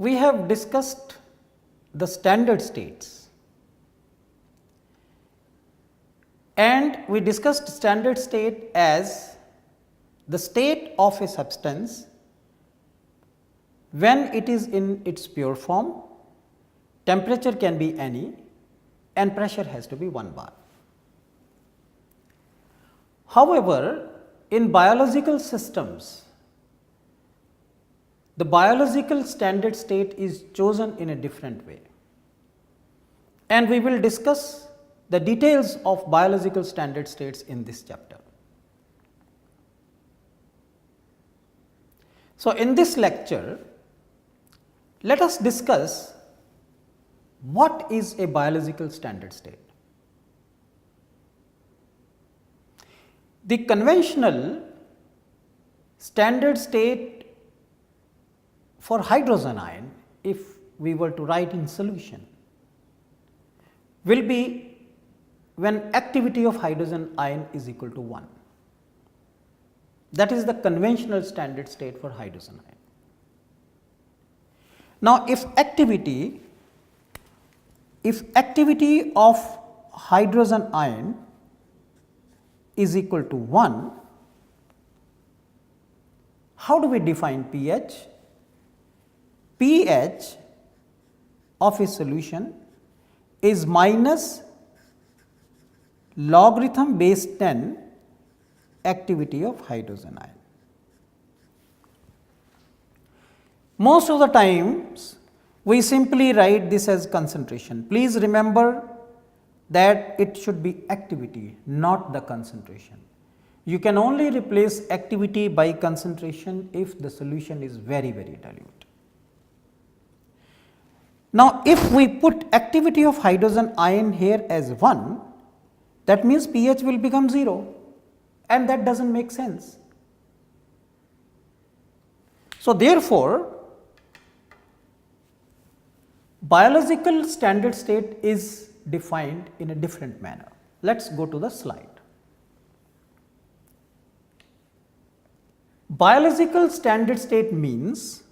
we have discussed the standard states, and we discussed standard state as the state of a substance when it is in its pure form, temperature can be any and pressure has to be 1 bar. However, in biological systems, the biological standard state is chosen in a different way, and we will discuss the details of biological standard states in this chapter. So, in this lecture, let us discuss what is a biological standard state. The conventional standard state for hydrogen ion, if we were to write in solution, will be when activity of hydrogen ion is equal to 1. That is the conventional standard state for hydrogen ion. Now, if activity of hydrogen ion is equal to 1, how do we define pH? pH of a solution is minus logarithm base 10 activity of hydrogen ion. Most of the times we simply write this as concentration. Please remember that it should be activity, not the concentration. You can only replace activity by concentration if the solution is very, very dilute. Now, if we put activity of hydrogen ion here as 1, that means pH will become 0, and that does not make sense. So, therefore, biological standard state is defined in a different manner. Let us go to the slide. Biological standard state means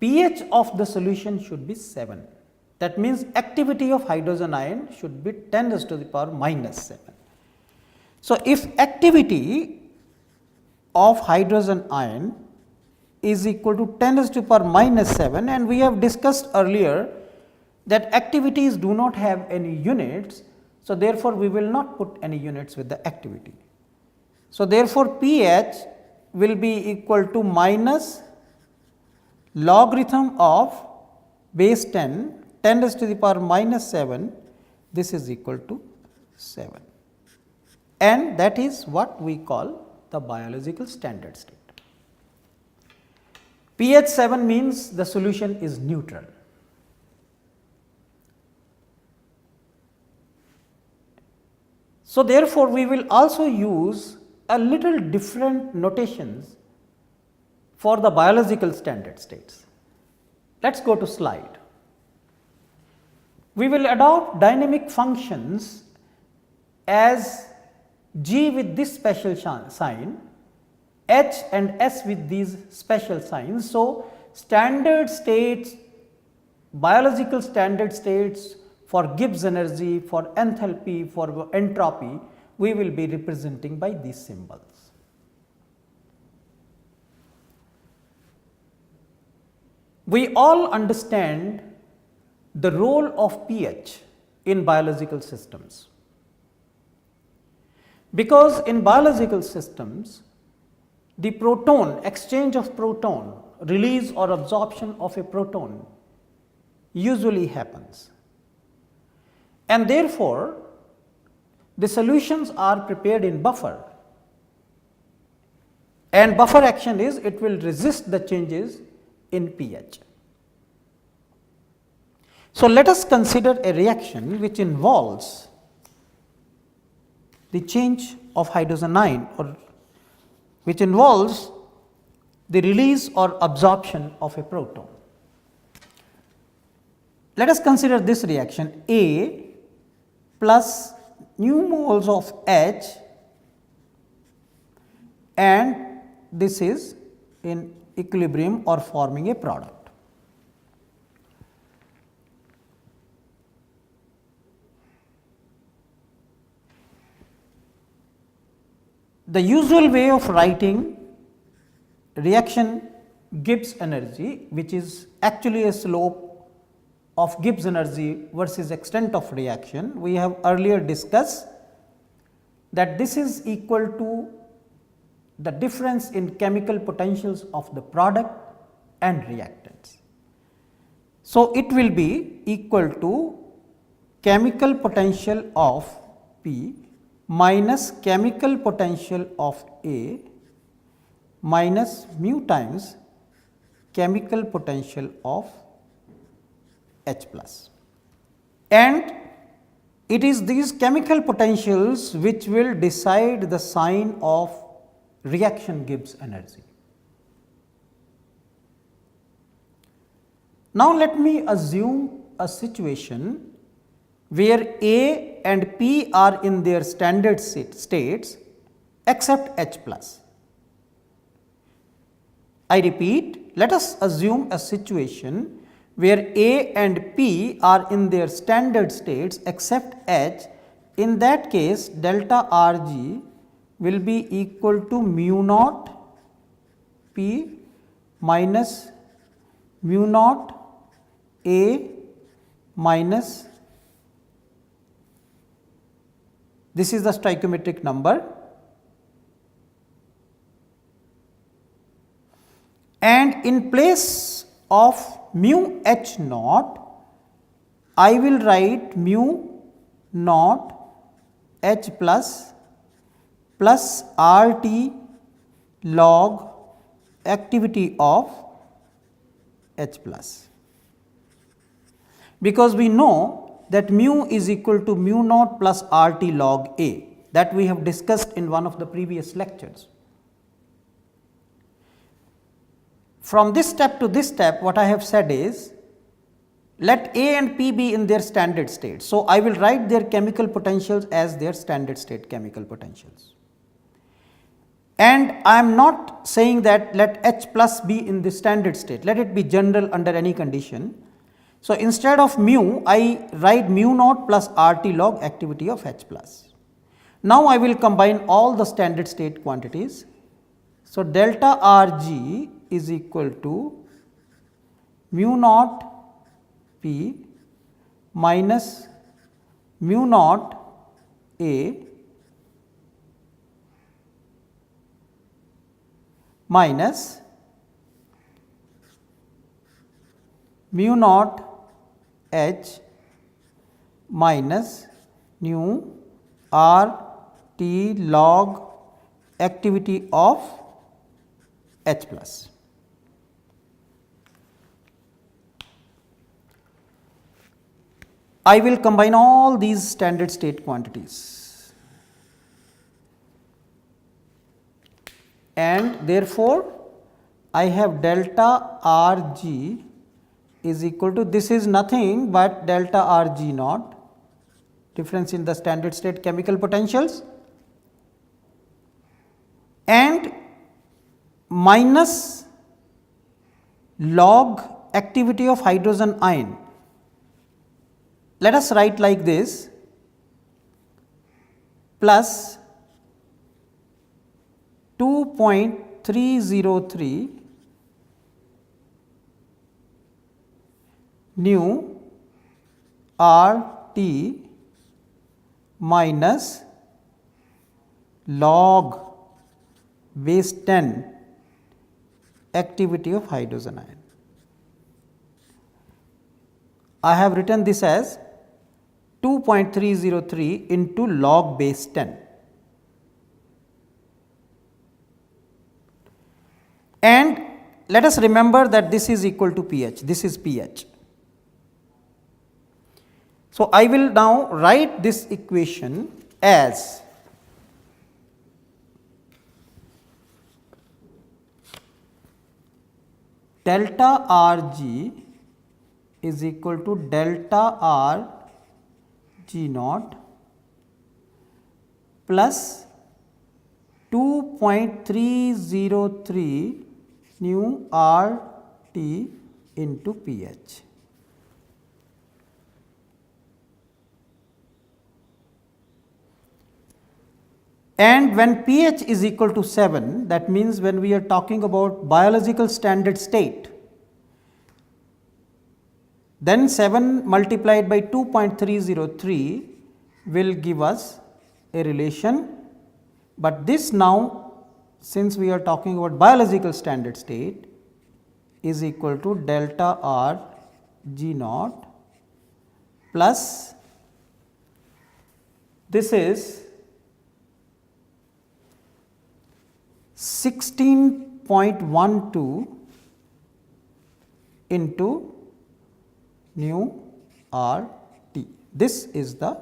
pH of the solution should be 7. That means activity of hydrogen ion should be 10 raised to the power minus 7. So, if activity of hydrogen ion is equal to 10 raised to the power minus 7, and we have discussed earlier that activities do not have any units. So, therefore, we will not put any units with the activity. So, therefore, pH will be equal to minus logarithm of base 10 raised to the power minus 7, this is equal to 7, and that is what we call the biological standard state. pH 7 means the solution is neutral. So, therefore, we will also use a little different notations for the biological standard states. Let us go to slide. We will adopt dynamic functions as G with this special sign, H and S with these special signs. So, standard states, biological standard states for Gibbs energy, for enthalpy, for entropy, we will be representing by these symbols. We all understand the role of pH in biological systems, because in biological systems the proton, exchange of proton, release or absorption of a proton usually happens, and therefore, the solutions are prepared in buffer, and buffer action is it will resist the changes in pH. So, let us consider a reaction which involves the change of hydrogen ion, or which involves the release or absorption of a proton. Let us consider this reaction A plus new moles of H, and this is in equilibrium or forming a product. the usual way of writing reaction Gibbs energy, which is actually a slope of Gibbs energy versus extent of reaction, we have earlier discussed that this is equal to the difference in chemical potentials of the product and reactants. So, it will be equal to chemical potential of P minus chemical potential of A minus mu times chemical potential of H plus. And it is these chemical potentials which will decide the sign of reaction Gibbs energy. Now, let me assume a situation where A and P are in their standard states except H plus. I repeat, let us assume a situation where A and P are in their standard states except H. In that case, delta Rg will be equal to mu naught P minus mu naught A minus, this is the stoichiometric number, and in place of mu H naught, I will write mu naught H plus RT log activity of H plus, because we know that mu is equal to mu naught plus RT log A, that we have discussed in one of the previous lectures. From this step to this step, what I have said is, let A and P be in their standard state. So, I will write their chemical potentials as their standard state chemical potentials. And I am not saying that let H plus be in the standard state, let it be general under any condition. So, instead of mu, I write mu naught plus RT log activity of H plus. Now, I will combine all the standard state quantities. So, delta Rg is equal to mu naught P minus mu naught A minus mu naught H minus nu R T log activity of H plus. I will combine all these standard state quantities, and therefore, I have delta Rg is equal to, this is nothing but delta Rg naught, difference in the standard state chemical potentials, and minus log activity of hydrogen ion. Let us write like this, plus 2.303 nu RT minus log base 10 activity of hydrogen ion. I have written this as 2.303 into log base 10, and let us remember that this is equal to pH, this is pH. So, I will now write this equation as delta Rg is equal to delta R G naught plus 2.303 nu R T into pH. And when pH is equal to 7, that means when we are talking about biological standard state, then 7 multiplied by 2.303 will give us a relation, but this now, since we are talking about biological standard state, is equal to delta R G naught plus this is 16.12 into nu R T. This is the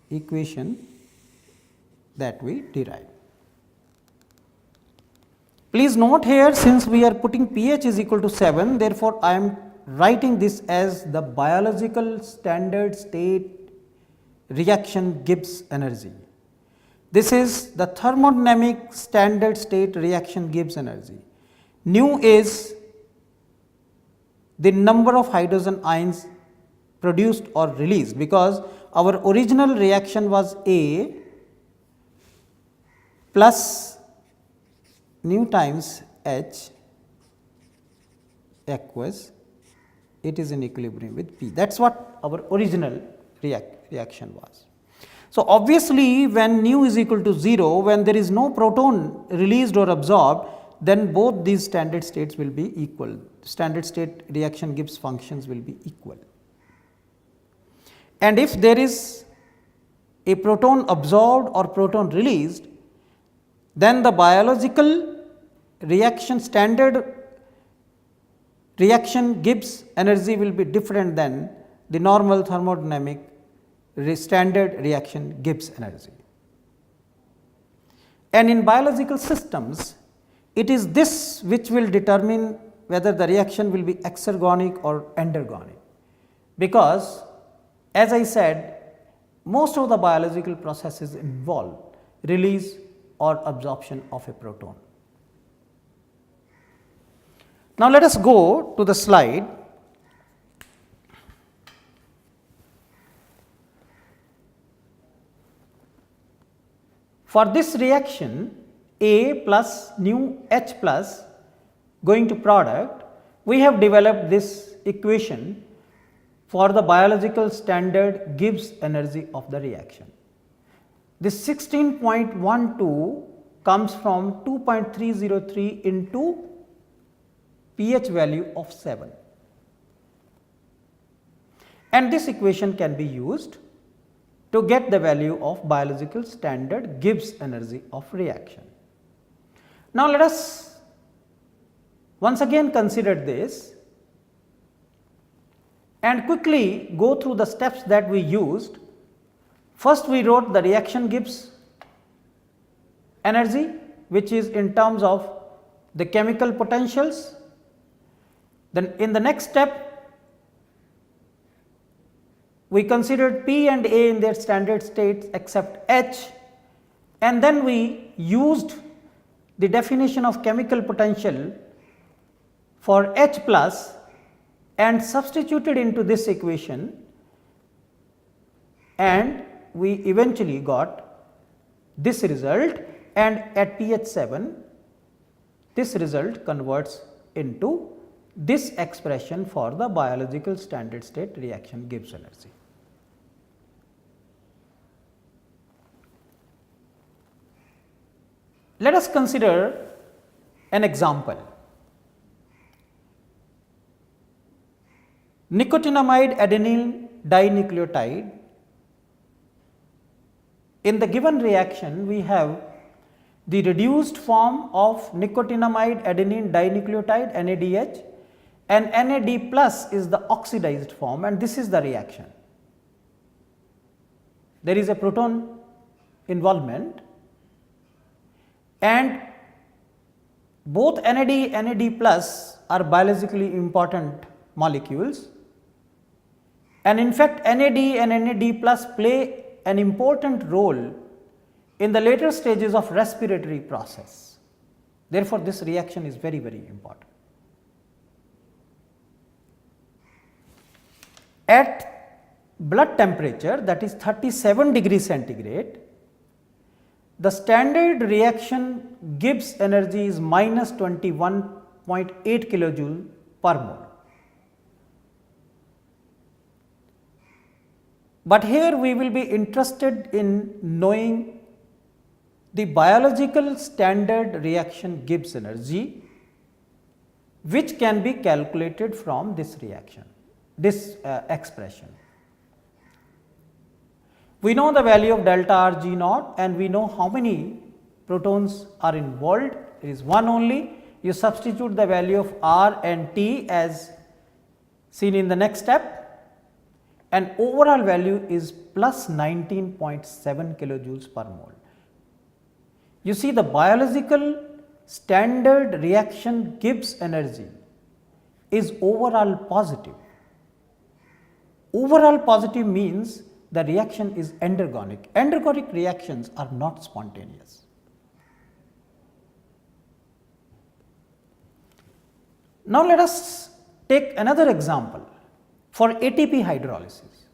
equation that we derive. Please note here, since we are putting pH is equal to 7, therefore, I am writing this as the biological standard state reaction Gibbs energy. This is the thermodynamic standard state reaction Gibbs energy. Nu is the number of hydrogen ions produced or released, because our original reaction was A plus nu times H aqueous, it is in equilibrium with P. That is what our original reaction was. So, obviously, when nu is equal to 0, when there is no proton released or absorbed, then both these standard states will be equal. Standard state reaction Gibbs functions will be equal. And if there is a proton absorbed or proton released, then the biological reaction standard reaction Gibbs energy will be different than the normal thermodynamic standard reaction Gibbs energy. And in biological systems, it is this which will determine whether the reaction will be exergonic or endergonic, because as I said, most of the biological processes involve release or absorption of a proton. Now, let us go to the slide. For this reaction A plus nu H plus going to product, we have developed this equation for the biological standard Gibbs energy of the reaction. This 16.12 comes from 2.303 into pH value of 7, and this equation can be used to get the value of biological standard Gibbs energy of reaction. Now, let us once again consider this and quickly go through the steps that we used. First, we wrote the reaction Gibbs energy, which is in terms of the chemical potentials. Then in the next step, we considered P and A in their standard states except H, and then we used the definition of chemical potential for H plus and substituted into this equation, and we eventually got this result, and at pH 7 this result converts into this expression for the biological standard state reaction Gibbs energy. Let us consider an example. Nicotinamide adenine dinucleotide. In the given reaction, we have the reduced form of nicotinamide adenine dinucleotide NADH, and NAD plus is the oxidized form, and this is the reaction. There is a proton involvement, and both NAD and NAD plus are biologically important molecules, and in fact NAD and NAD plus play an important role in the later stages of respiratory process. Therefore, this reaction is very, very important. At blood temperature, that is 37 degrees centigrade, the standard reaction Gibbs energy is minus 21.8 kilojoule per mole. But here we will be interested in knowing the biological standard reaction Gibbs energy, which can be calculated from this reaction, this expression. We know the value of delta R G naught and we know how many protons are involved. It is one only. You substitute the value of R and T as seen in the next step, and overall value is plus 19.7 kilojoules per mole. You see, the biological standard reaction Gibbs energy is overall positive. Overall positive means the reaction is endergonic. Endergonic reactions are not spontaneous. Now, let us take another example for ATP hydrolysis.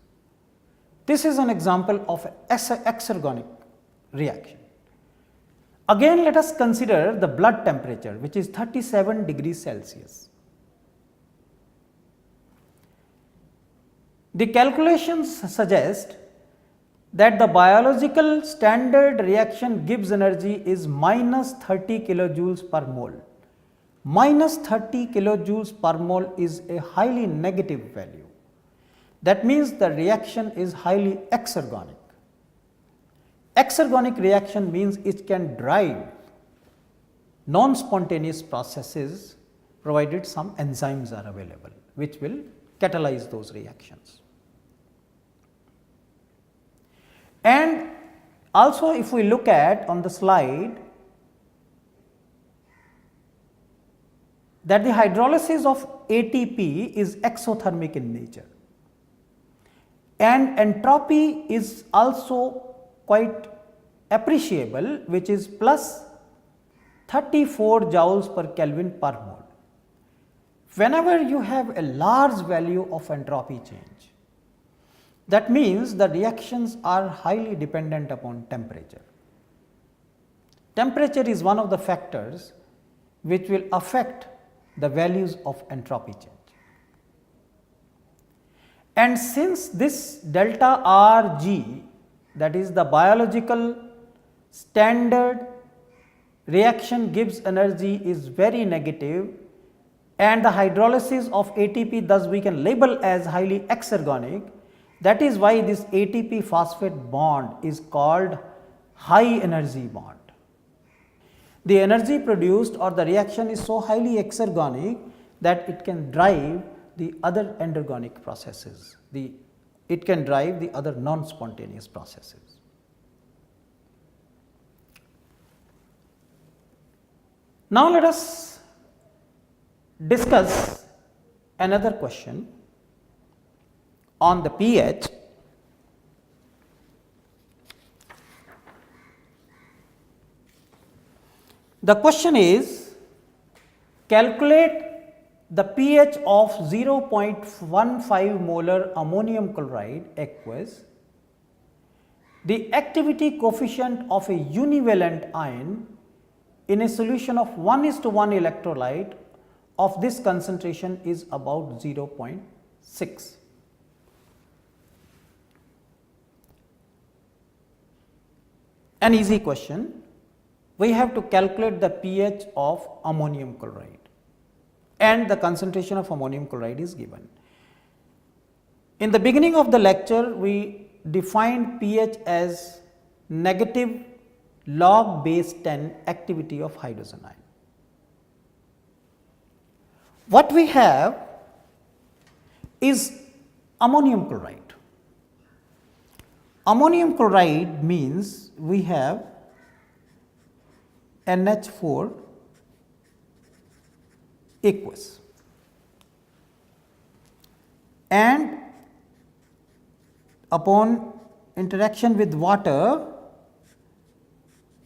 This is an example of an exergonic reaction. Again, let us consider the blood temperature, which is 37 degrees Celsius. The calculations suggest that the biological standard reaction Gibbs energy is minus 30 kilojoules per mole. Minus 30 kilojoules per mole is a highly negative value. That means the reaction is highly exergonic. Exergonic reaction means it can drive non-spontaneous processes provided some enzymes are available, which will catalyze those reactions. And also, if we look at on the slide, that the hydrolysis of ATP is exothermic in nature, and entropy is also quite appreciable, which is plus 34 joules per Kelvin per mole. Whenever you have a large value of entropy change, that means the reactions are highly dependent upon temperature. Temperature is one of the factors which will affect the values of entropy change. And since this delta R G, that is the biological standard reaction Gibbs energy, is very negative, and the hydrolysis of ATP thus we can label as highly exergonic. That is why this ATP phosphate bond is called high energy bond. The energy produced or the reaction is so highly exergonic that it can drive the other endergonic processes, it can drive the other non-spontaneous processes. Now, let us discuss another question on the pH. The question is, calculate the pH of 0.15 molar ammonium chloride aqueous, the activity coefficient of a univalent ion in a solution of 1:1 electrolyte of this concentration is about 0.6. An easy question. We have to calculate the pH of ammonium chloride, and the concentration of ammonium chloride is given. In the beginning of the lecture, we defined pH as negative log base 10 activity of hydrogen ion. What we have is ammonium chloride. Ammonium chloride means we have NH4 aqueous, and upon interaction with water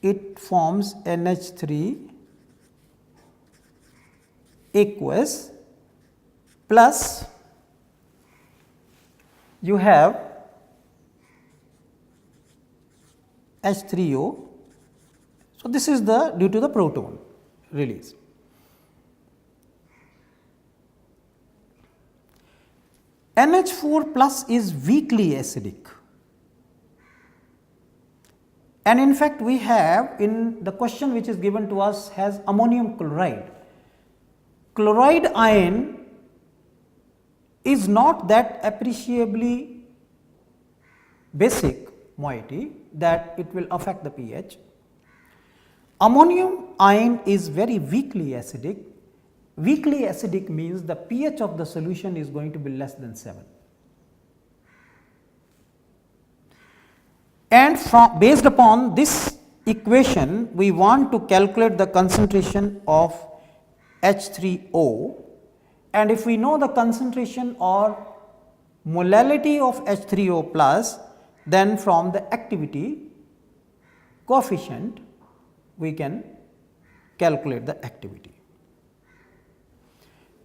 it forms NH3 aqueous, plus you have H3O So, this is the due to the proton release. NH4 plus is weakly acidic, and in fact, we have in the question which is given to us has ammonium chloride. Chloride ion is not that appreciably basic moiety that it will affect the pH. Ammonium ion is very weakly acidic. Weakly acidic means the pH of the solution is going to be less than 7. And based upon this equation, we want to calculate the concentration of H3O, and if we know the concentration or molality of H3O plus, then from the activity coefficient we can calculate the activity.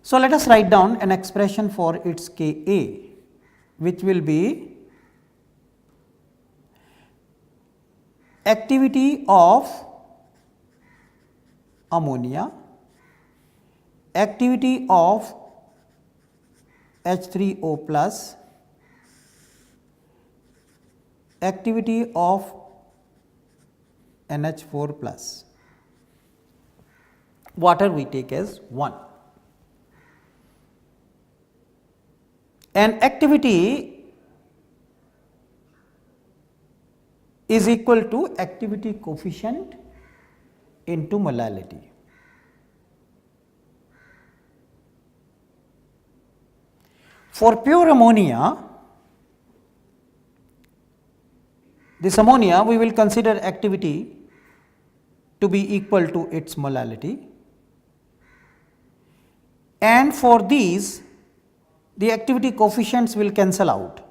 So, let us write down an expression for its Ka, which will be activity of ammonia, activity of H3O plus, activity of NH4 plus. Water we take as 1. And activity is equal to activity coefficient into molality. For pure ammonia, this ammonia we will consider activity to be equal to its molality, and for these the activity coefficients will cancel out.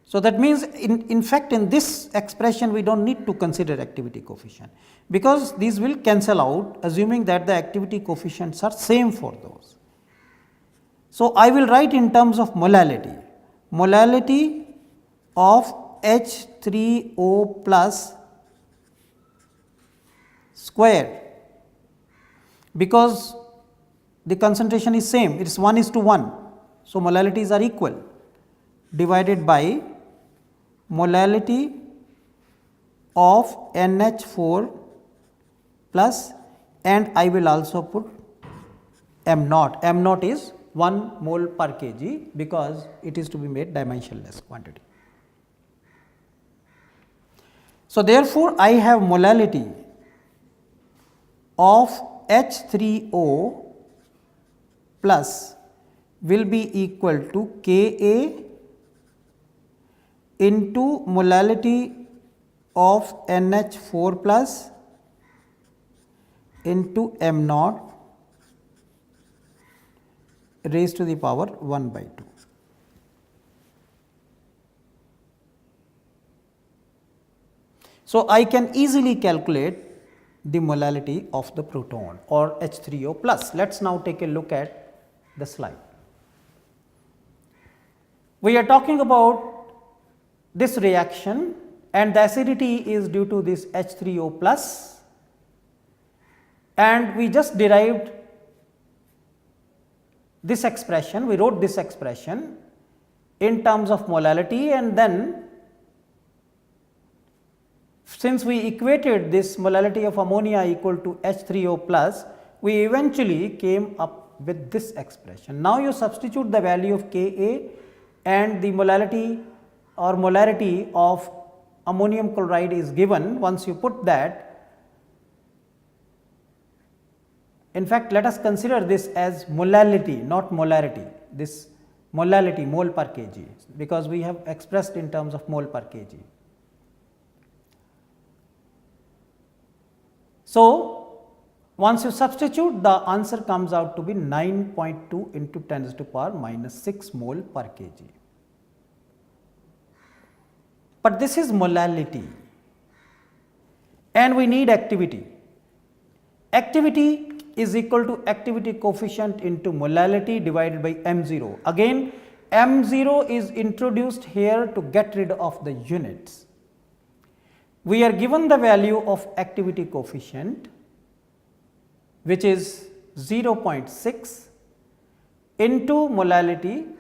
So, that means in fact in this expression we do not need to consider activity coefficient, because these will cancel out assuming that the activity coefficients are same for those. So, I will write in terms of molality, molality of H3O plus square, because the concentration is same, it is 1:1. So, molalities are equal, divided by molality of NH4 plus, and I will also put M naught. M naught is 1 mole per kg, because it is to be made dimensionless quantity. So, therefore, I have molality of H3O plus will be equal to Ka into molality of NH4 plus into M naught raised to the power 1/2. So, I can easily calculate the molality of the proton or H3O plus. Let us now take a look at the slide. We are talking about this reaction, and the acidity is due to this H3O plus, and we just derived this expression, we wrote this expression in terms of molality, and then since we equated this molality of ammonia equal to H3O plus, we eventually came up with this expression. Now, you substitute the value of Ka and the molality or molarity of ammonium chloride is given. Once you put that, in fact, let us consider this as molality, not molarity, this molality, mole per kg, because we have expressed in terms of mole per kg. So, once you substitute, the answer comes out to be 9.2 into 10 raised to power minus 6 mole per kg. But this is molality, and we need activity. Activity is equal to activity coefficient into molality divided by M0. Again, M0 is introduced here to get rid of the units. we are given the value of activity coefficient, which is 0.6 into molality,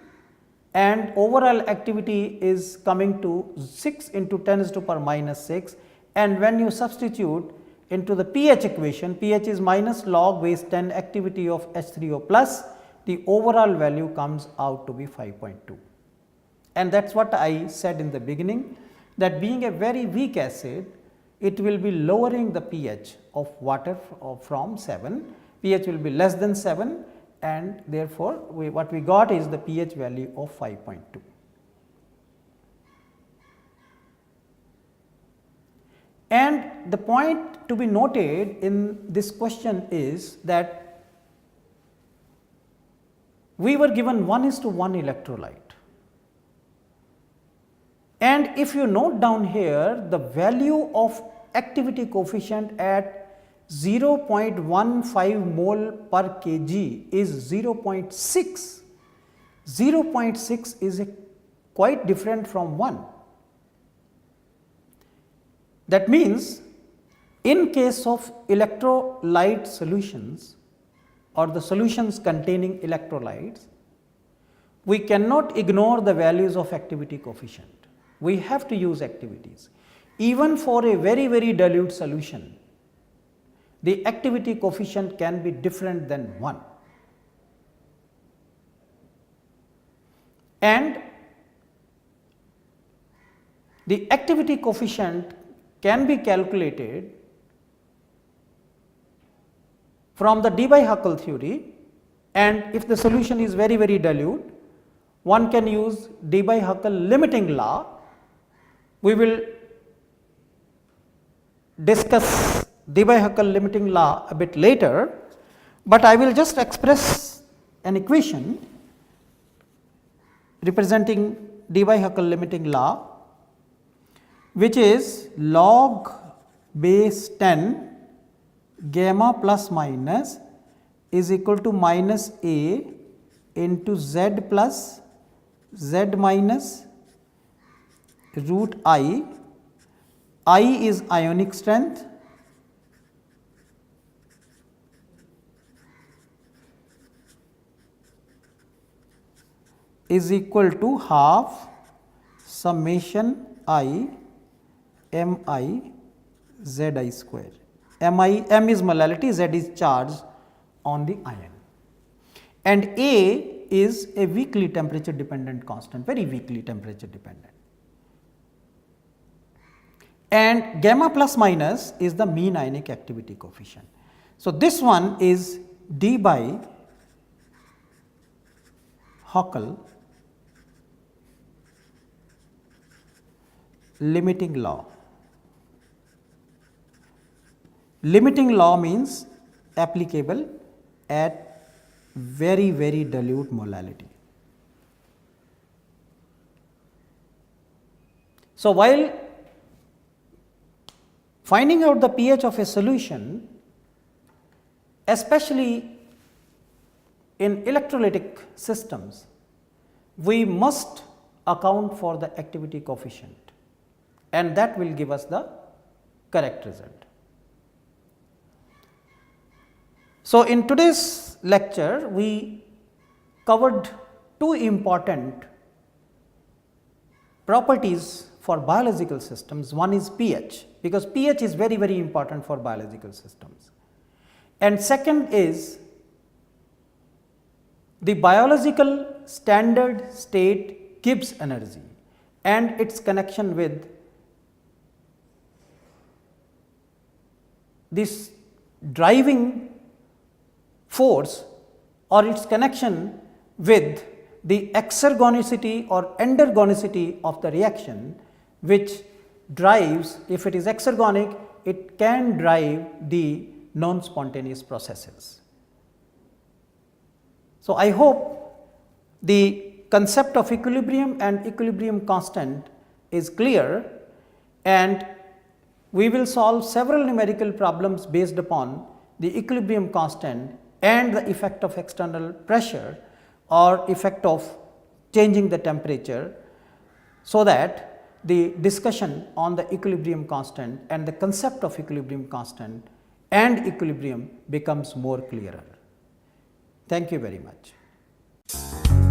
and overall activity is coming to 6 into 10 to the power minus 6, and when you substitute into the pH equation, pH is minus log base 10 activity of H3O plus, the overall value comes out to be 5.2. And that is what I said in the beginning, that being a very weak acid, it will be lowering the pH of water from 7, pH will be less than 7, and therefore, what we got is the pH value of 5.2. And the point to be noted in this question is that we were given 1:1 electrolyte. And if you note down here, the value of activity coefficient at 0.15 mole per kg is 0.6. 0.6 is quite different from 1. That means, in case of electrolyte solutions or the solutions containing electrolytes, we cannot ignore the values of activity coefficient. We have to use activities. Even for a very, very dilute solution, the activity coefficient can be different than 1. And the activity coefficient can be calculated from the d by Huckel theory, and if the solution is very, very dilute, one can use d by Huckel limiting law. We will discuss d by Huckel limiting law a bit later, but I will just express an equation representing d by Huckel limiting law, which is log base 10 gamma plus minus is equal to minus A into Z plus Z minus root I is ionic strength, is equal to half summation I m I z I square. M is molality, Z is charge on the ion, and A is a weakly temperature dependent constant, very weakly temperature dependent, and gamma plus minus is the mean ionic activity coefficient. So, this one is d by Huckel limiting law. Limiting law means applicable at very, very dilute molality. So, while finding out the pH of a solution, especially in electrolytic systems, we must account for the activity coefficient, and that will give us the correct result. So, in today's lecture, we covered two important properties for biological systems. One is pH, because pH is very, very important for biological systems, and second is the biological standard state Gibbs energy and its connection with this driving force or its connection with the exergonicity or endergonicity of the reaction, which drives, if it is exergonic, it can drive the non-spontaneous processes. So, I hope the concept of equilibrium and equilibrium constant is clear, and we will solve several numerical problems based upon the equilibrium constant and the effect of external pressure or effect of changing the temperature, so that the discussion on the equilibrium constant and the concept of equilibrium constant and equilibrium becomes more clearer. Thank you very much.